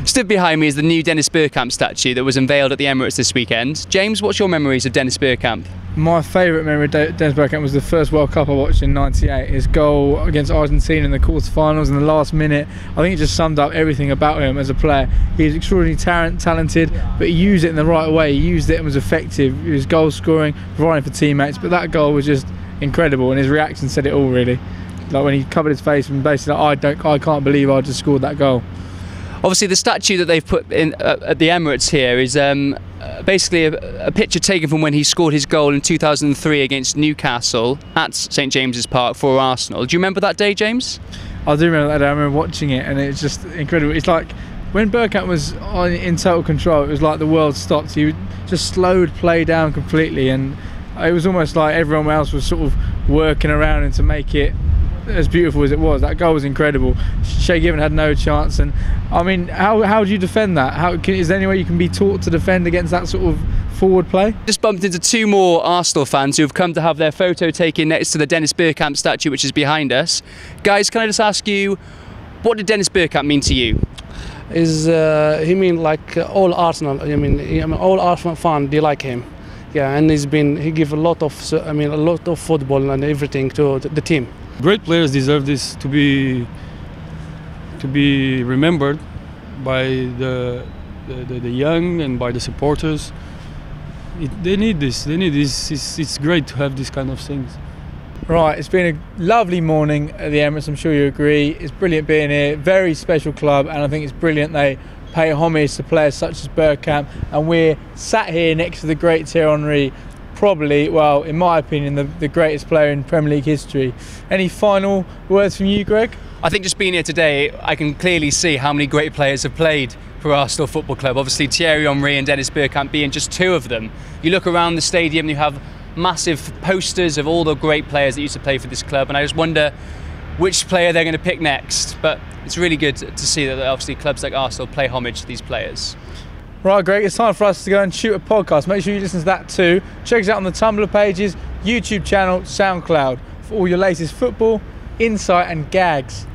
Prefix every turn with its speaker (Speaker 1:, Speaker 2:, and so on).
Speaker 1: Stood behind me is the new Dennis Bergkamp statue that was unveiled at the Emirates this weekend. James, what's your memories of Dennis Bergkamp?
Speaker 2: My favourite memory of Dennis Bergkamp was the first World Cup I watched in '98. His goal against Argentina in the quarterfinals in the last minute. I think it just summed up everything about him as a player. He was extraordinarily talented, but he used it in the right way. He used it and was effective. He was goal scoring, providing for teammates. But that goal was just incredible, and his reaction said it all, really. Like when he covered his face and basically, like, I can't believe I just scored that goal.
Speaker 1: Obviously, the statue that they've put in at the Emirates here is basically a picture taken from when he scored his goal in 2003 against Newcastle at St James's Park for Arsenal. Do you remember that day, James?
Speaker 2: I do remember that day. I remember watching it, and it's just incredible. It's like when Bergkamp was in total control, it was like the world stopped. He just slowed play down completely, and it was almost like everyone else was sort of working around him to make it as beautiful as it was. That goal was incredible. Shay Given had no chance, and I mean, how do you defend that? Is there any way you can be taught to defend against that sort of forward play?
Speaker 1: Just bumped into two more Arsenal fans who have come to have their photo taken next to the Dennis Bergkamp statue, which is behind us. Guys, can I just ask you, what did Dennis Bergkamp mean to you?
Speaker 3: He mean like all Arsenal. I mean all Arsenal fans, they like him. Yeah, and he give a lot of football and everything to the team.
Speaker 4: Great players deserve this to be remembered by the young and by the supporters. They need this. It's great to have these kind of things.
Speaker 2: Right, it's been a lovely morning at the Emirates. I'm sure you agree. It's brilliant being here. Very special club, and I think it's brilliant they pay homage to players such as Bergkamp. And we're sat here next to the great Thierry Henry. Probably, well, in my opinion, the greatest player in Premier League history. Any final words from you, Greg?
Speaker 1: I think just being here today, I can clearly see how many great players have played for Arsenal Football Club. Obviously, Thierry Henry and Dennis Bergkamp being just two of them. You look around the stadium, you have massive posters of all the great players that used to play for this club, and I just wonder which player they're going to pick next. But it's really good to see that obviously clubs like Arsenal pay homage to these players.
Speaker 2: Right, Greg, it's time for us to go and shoot a podcast. Make sure you listen to that too. Check us out on the Tumblr pages, YouTube channel, SoundCloud for all your latest football, insight and gags.